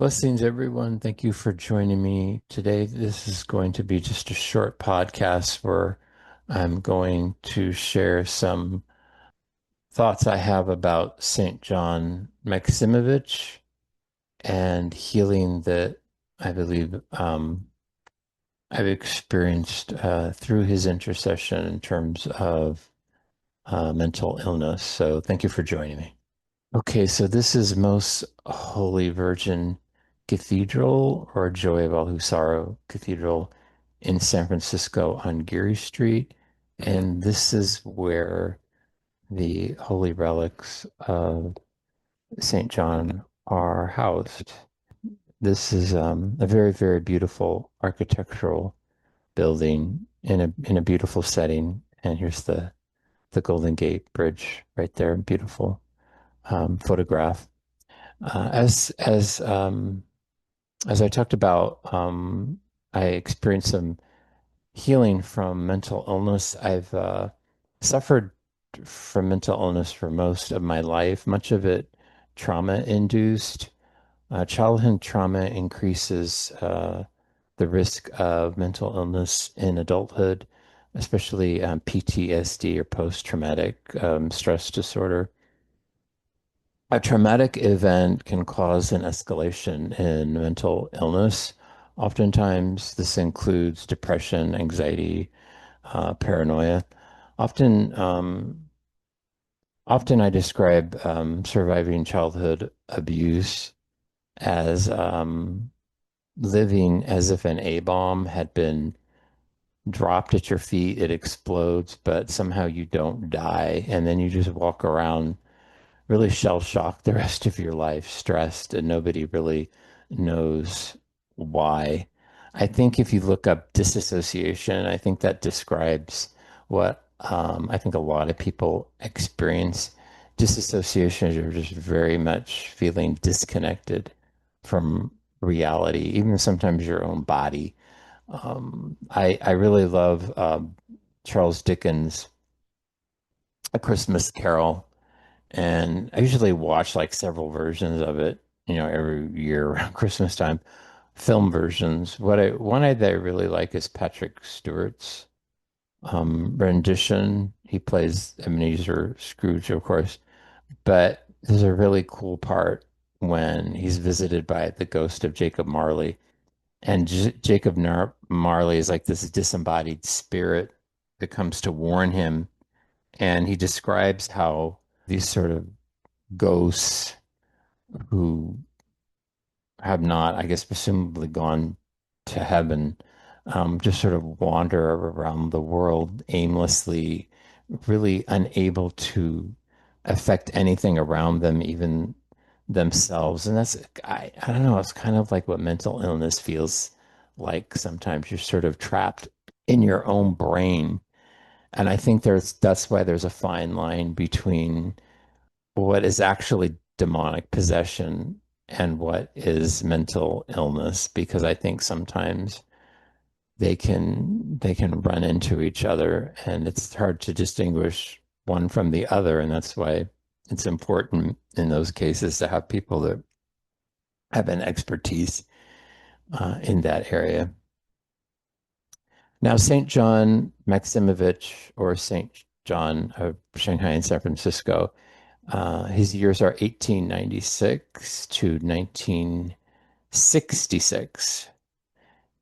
Blessings, everyone. Thank you for joining me today. This is going to be just a short podcast where I'm going to share some thoughts I have about St. John Maximovitch and healing that I believe I've experienced through his intercession in terms of mental illness. So thank you for joining me. Okay, so this is Most Holy Virgin Cathedral or Joy of All Who Sorrow Cathedral in San Francisco on Geary Street. And this is where the holy relics of St. John are housed. This is a very, very beautiful architectural building in a beautiful setting. And here's the Golden Gate Bridge right there, beautiful photograph. As I talked about, I experienced some healing from mental illness. I've suffered from mental illness for most of my life, much of it trauma induced. Childhood trauma increases the risk of mental illness in adulthood, especially PTSD or post-traumatic stress disorder. A traumatic event can cause an escalation in mental illness. Oftentimes, this includes depression, anxiety, paranoia. Often, often I describe surviving childhood abuse as living as if an A bomb had been dropped at your feet. It explodes, but somehow you don't die, and then you just walk around really shell shocked the rest of your life, stressed, and nobody really knows why. I think if you look up disassociation, I think that describes what I think a lot of people experience. Disassociation are just very much feeling disconnected from reality, even sometimes your own body. I really love Charles Dickens' A Christmas Carol, and I usually watch like several versions of it, every year around Christmas time, film versions. That I really like is Patrick Stewart's rendition. He plays Ebenezer Scrooge, of course, but there's a really cool part when he's visited by the ghost of Jacob Marley. And Marley is like this disembodied spirit that comes to warn him. And he describes how these sort of ghosts who have not, I guess, presumably gone to heaven, just sort of wander around the world aimlessly, really unable to affect anything around them, even themselves. And I don't know, it's kind of like what mental illness feels like. Sometimes you're sort of trapped in your own brain. And I think that's why there's a fine line between what is actually demonic possession and what is mental illness, because I think sometimes they can run into each other and it's hard to distinguish one from the other, and that's why it's important in those cases to have people that have an expertise in that area. Now, St. John Maximovitch, or St. John of Shanghai and San Francisco, his years are 1896 to 1966.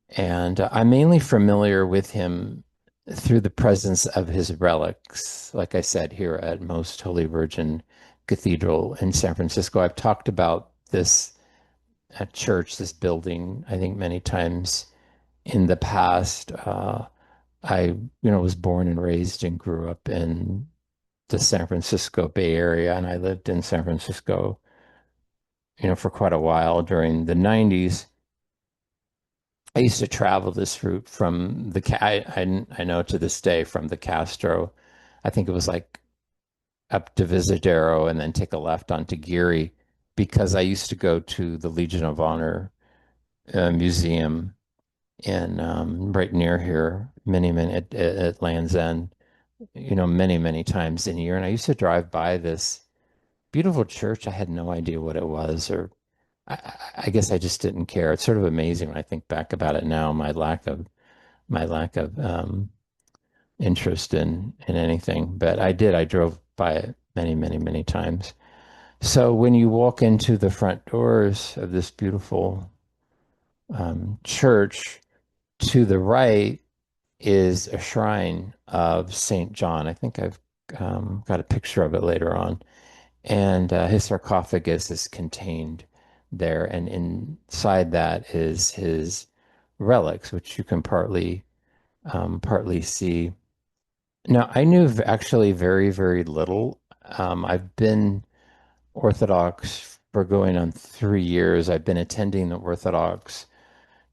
And I'm mainly familiar with him through the presence of his relics. Like I said, here at Most Holy Virgin Cathedral in San Francisco, I've talked about this church, this building, I think many times in the past. I was born and raised and grew up in the San Francisco Bay Area, and I lived in San Francisco, for quite a while during the 90s. I used to travel this route from I know to this day from the Castro. I think it was like up to Visadero and then take a left onto Geary, because I used to go to the Legion of Honor museum in right near here, many at Land's End, many times in a year. And I used to drive by this beautiful church. I had no idea what it was, or I guess I just didn't care. It's sort of amazing when I think back about it now, my lack of interest in anything. But I did. I drove by it many, many, many times. So when you walk into the front doors of this beautiful church, to the right is a shrine of Saint John. I think I've got a picture of it later on. And his sarcophagus is contained there. And inside that is his relics, which you can partly see. Now, I knew actually very, very little. I've been Orthodox for going on 3 years. I've been attending the Orthodox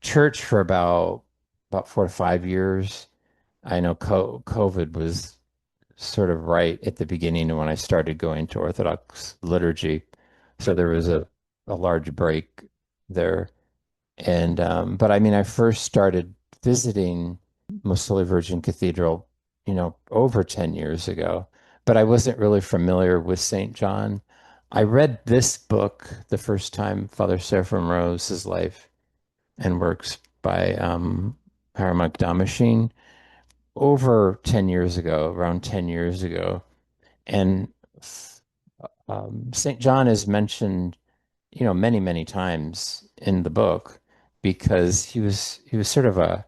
church for about 4 to 5 years. I know COVID was sort of right at the beginning when I started going to Orthodox liturgy, so there was a large break there. And but I mean, I first started visiting Most Holy Virgin Cathedral, over 10 years ago, but I wasn't really familiar with St. John. I read this book the first time, Father Seraphim Rose's Life and Works by Paramak Damashin, over 10 years ago, around 10 years ago. And St. John is mentioned, many, many times in the book because he was sort of a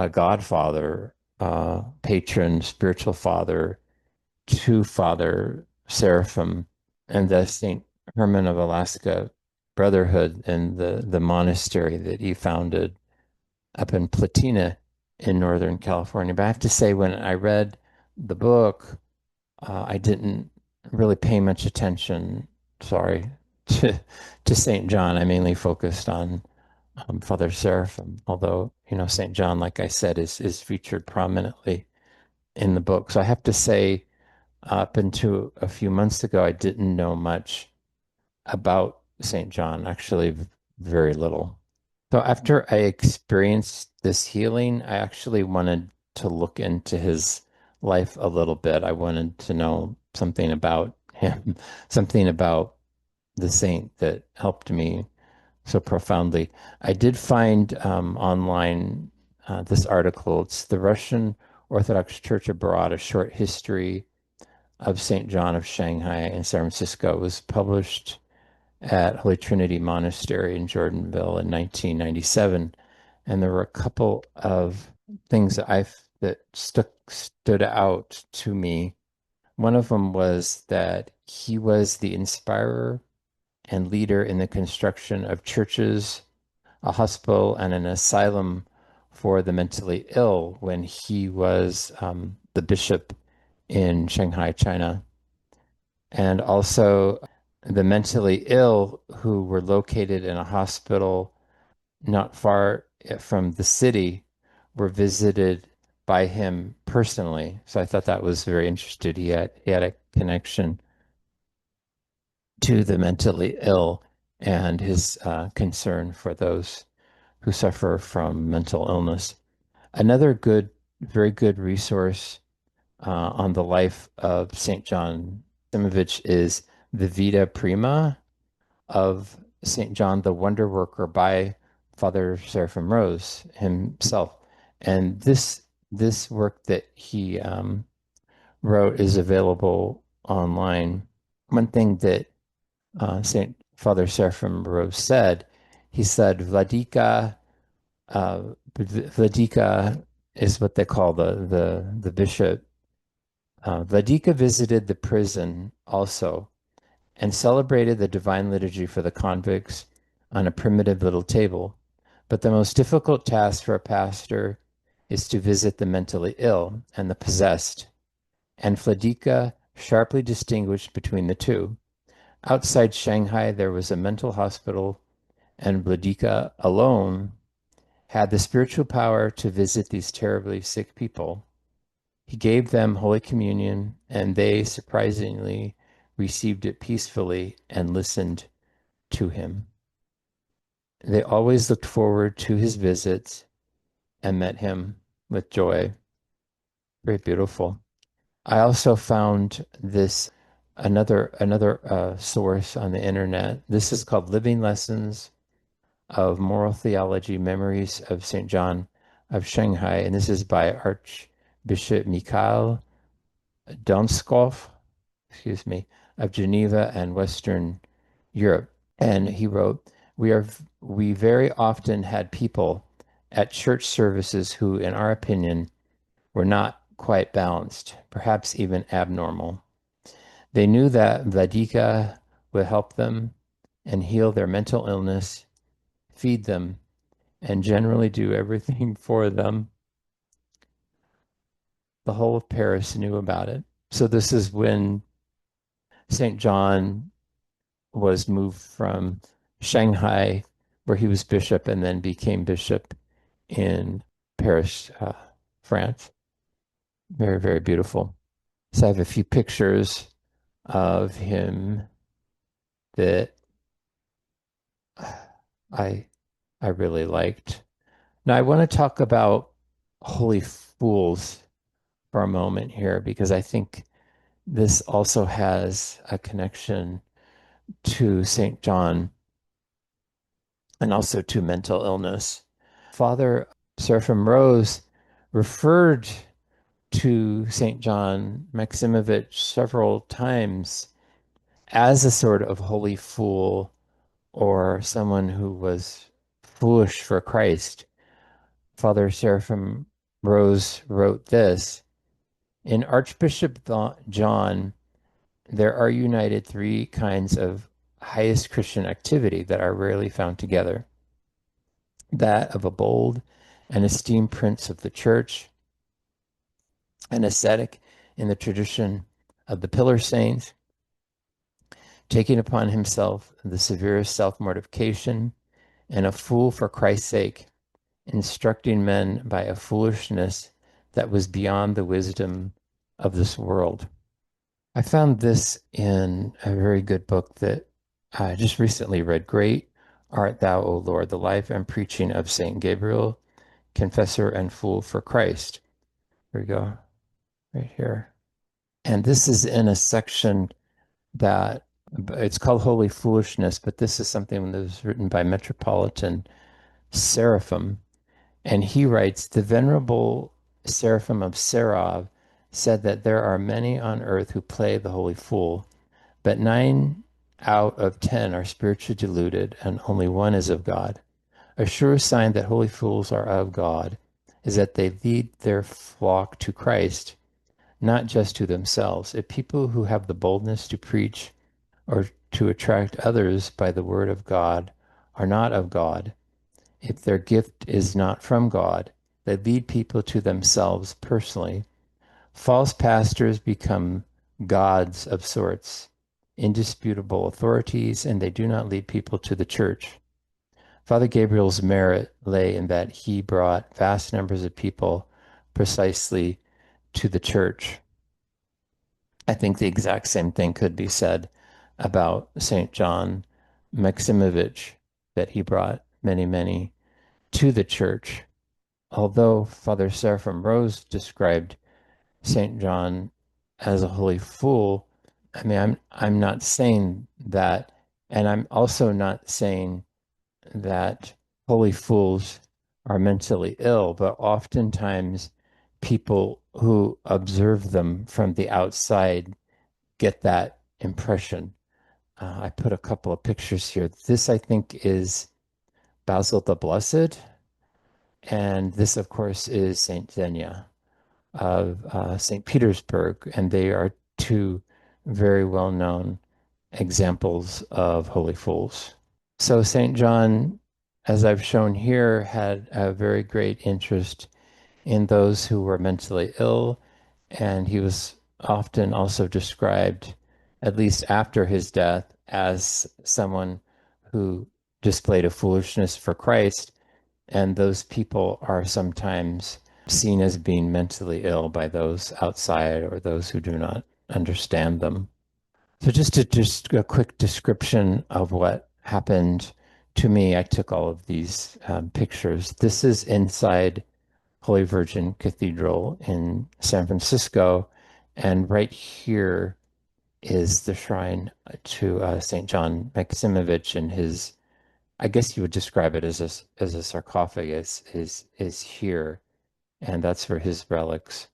godfather, patron, spiritual father to Father Seraphim and the St. Herman of Alaska Brotherhood and the monastery that he founded up in Platina in Northern California. But I have to say, when I read the book, I didn't really pay much attention, sorry, to St. John. I mainly focused on Father Seraphim, although, St. John, like I said, is featured prominently in the book. So I have to say, up until a few months ago, I didn't know much about St. John, actually, very little. So after I experienced this healing, I actually wanted to look into his life a little bit. I wanted to know something about him, something about the saint that helped me so profoundly. I did find online this article. It's the Russian Orthodox Church Abroad, a short history of St. John of Shanghai and San Francisco. It was published at Holy Trinity Monastery in Jordanville in 1997. And there were a couple of things that stood out to me. One of them was that he was the inspirer and leader in the construction of churches, a hospital, and an asylum for the mentally ill when he was the bishop in Shanghai, China. And also the mentally ill who were located in a hospital not far from the city were visited by him personally. So I thought that was very interesting. He had a connection to the mentally ill and his concern for those who suffer from mental illness. Another very good resource on the life of St. John Maximovitch is the Vita Prima of St. John the Wonder Worker by Father Seraphim Rose himself. And this work that he wrote is available online. One thing that Saint Father Seraphim Rose said, he said, Vladika is what they call the bishop. Vladika visited the prison also and celebrated the Divine Liturgy for the convicts on a primitive little table. But the most difficult task for a pastor is to visit the mentally ill and the possessed. And Vladika sharply distinguished between the two. Outside Shanghai, there was a mental hospital, and Vladika alone had the spiritual power to visit these terribly sick people. He gave them Holy Communion, and they surprisingly received it peacefully and listened to him. They always looked forward to his visits and met him with joy. Very beautiful. I also found this another source on the internet. This is called Living Lessons of Moral Theology, Memories of St. John of Shanghai, and this is by Archbishop Mikhail Donskov, excuse me, of Geneva and Western Europe. And he wrote, we very often had people at church services who, in our opinion, were not quite balanced, perhaps even abnormal. They knew that Vladika would help them and heal their mental illness, feed them, and generally do everything for them. The whole of Paris knew about it. So this is when St. John was moved from Shanghai, where he was bishop, and then became bishop in Paris, France. Very, very beautiful. So I have a few pictures of him that I I really liked. Now I want to talk about holy fools for a moment here because I think this also has a connection to St. John and also to mental illness. Father Seraphim Rose referred to St. John Maximovitch several times as a sort of holy fool or someone who was foolish for Christ. Father Seraphim Rose wrote this: in Archbishop John, there are united three kinds of highest Christian activity that are rarely found together: that of a bold and esteemed prince of the church, an ascetic in the tradition of the Pillar Saints, taking upon himself the severest self-mortification, and a fool for Christ's sake, instructing men by a foolishness that was beyond the wisdom of this world. I found this in a very good book that I just recently read. Great Art Thou, O Lord, the life and preaching of Saint Gabriel, confessor and fool for Christ. Here we go, right here. And this is in a section that it's called Holy Foolishness, but this is something that was written by Metropolitan Seraphim. And he writes, the Venerable Seraphim of Sarov said that there are many on earth who play the holy fool, but 9 out of 10 are spiritually deluded, and only one is of God. A sure sign that holy fools are of God is that they lead their flock to Christ, not just to themselves. If people who have the boldness to preach or to attract others by the word of God are not of God, if their gift is not from God, they lead people to themselves personally. False pastors become gods of sorts, indisputable authorities, and they do not lead people to the church. Father Gabriel's merit lay in that he brought vast numbers of people precisely to the church. I think the exact same thing could be said about St. John Maximovitch, that he brought many, many to the church. Although Father Seraphim Rose described St. John as a holy fool, I mean, I'm not saying that, and I'm also not saying that holy fools are mentally ill, but oftentimes people who observe them from the outside get that impression. I put a couple of pictures here. This, I think, is Basil the Blessed, and this, of course, is Saint Xenia of St. Petersburg, and they are two very well-known examples of holy fools. So St. John, as I've shown here, had a very great interest in those who were mentally ill, and he was often also described, at least after his death, as someone who displayed a foolishness for Christ, and those people are sometimes seen as being mentally ill by those outside or those who do not understand them. So just a quick description of what happened to me. I took all of these pictures. This is inside Holy Virgin Cathedral in San Francisco. And right here is the shrine to St. John Maximovitch, and his, I guess you would describe it as a sarcophagus is here, and that's where his relics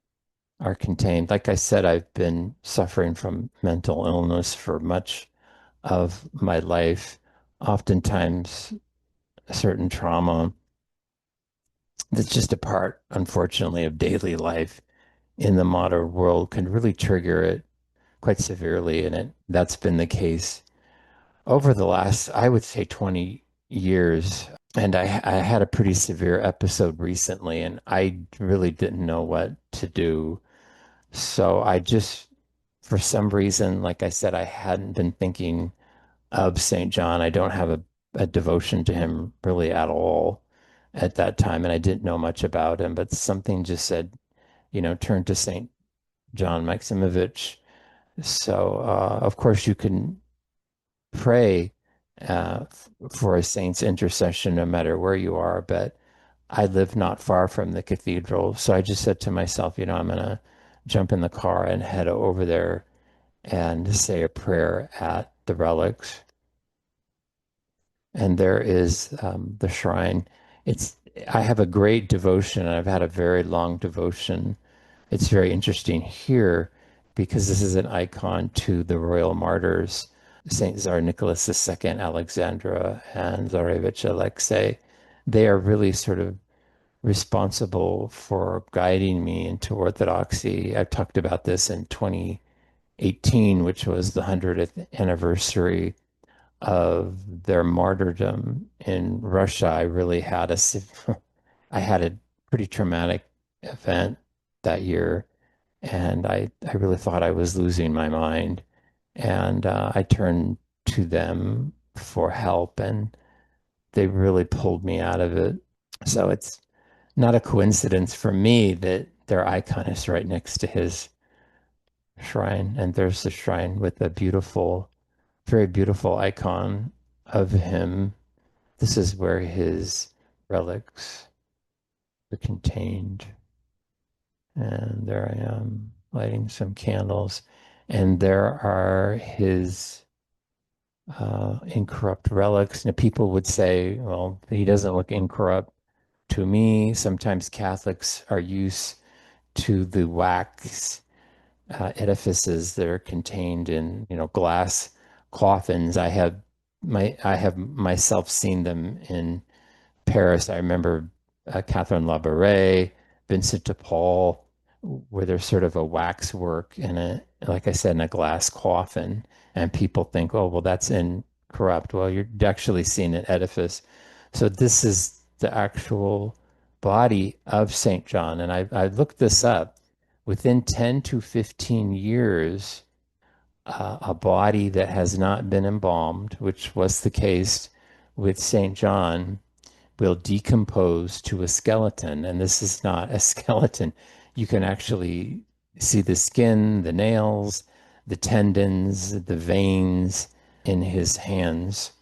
are contained. Like I said, I've been suffering from mental illness for much of my life, oftentimes a certain trauma that's just a part, unfortunately, of daily life in the modern world can really trigger it quite severely. And that's been the case over the last, I would say, 20 years. And I had a pretty severe episode recently, and I really didn't know what to do. So I just, for some reason, like I said, I hadn't been thinking of St. John. I don't have a devotion to him really at all at that time, and I didn't know much about him, but something just said, turn to St. John Maximovitch. So, of course, you can pray for a saint's intercession no matter where you are, but I live not far from the cathedral. So I just said to myself, I'm going to jump in the car and head over there and say a prayer at the relics. And there is the shrine. It's I have a great devotion. I've had a very long devotion. It's very interesting here because this is an icon to the royal martyrs, Saint Tsar Nicholas II, Alexandra, and Tsarevich Alexei. They are really sort of responsible for guiding me into Orthodoxy. I talked about this in 2018, which was the 100th anniversary of their martyrdom in Russia. I really had I had a pretty traumatic event that year, and I really thought I was losing my mind. And I turned to them for help, and they really pulled me out of it. So it's not a coincidence for me that their icon is right next to his shrine. And there's the shrine with a beautiful, very beautiful icon of him. This is where his relics are contained. And there I am lighting some candles. And there are his incorrupt relics. Now, people would say, well, he doesn't look incorrupt to me. Sometimes Catholics are used to the wax edifices that are contained in, glass coffins. I have myself seen them in Paris. I remember Catherine Labouré, Vincent de Paul, where there's sort of a waxwork in a, like I said, in a glass coffin, and people think, oh, well, that's incorrupt. Well, you're actually seeing an edifice. So this is the actual body of St. John, and I looked this up. Within 10 to 15 years, a body that has not been embalmed, which was the case with St. John, will decompose to a skeleton. And this is not a skeleton. You can actually see the skin, the nails, the tendons, the veins in his hands.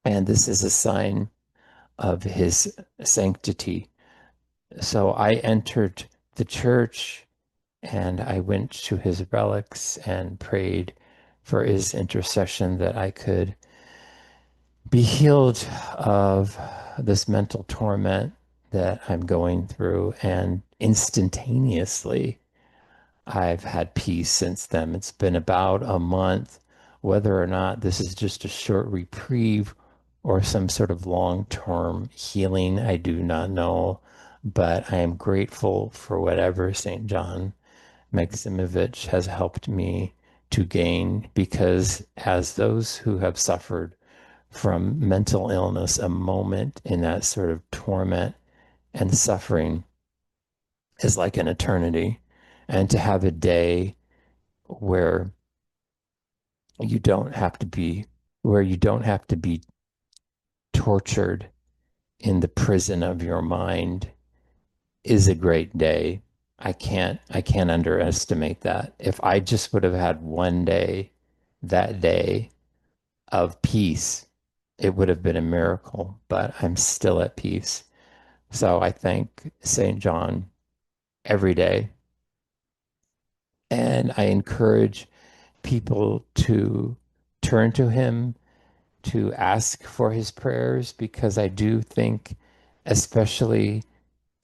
And this is a sign of his sanctity. So I entered the church and I went to his relics and prayed for his intercession that I could be healed of this mental torment that I'm going through. And instantaneously, I've had peace since then. It's been about a month. Whether or not this is just a short reprieve or some sort of long-term healing, I do not know. But I am grateful for whatever St. John Maximovitch has helped me to gain, because as those who have suffered from mental illness, a moment in that sort of torment and suffering is like an eternity. And to have a day where you don't have to be, where you don't have to be tortured in the prison of your mind is a great day. I can't underestimate that. If I just would have had one day, that day of peace, it would have been a miracle, but I'm still at peace. So I thank St. John every day. And I encourage people to turn to him, to ask for his prayers, because I do think, especially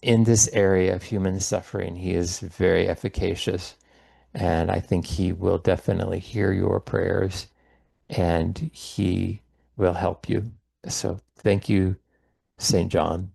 in this area of human suffering, he is very efficacious. And I think he will definitely hear your prayers and he will help you. So thank you, St. John.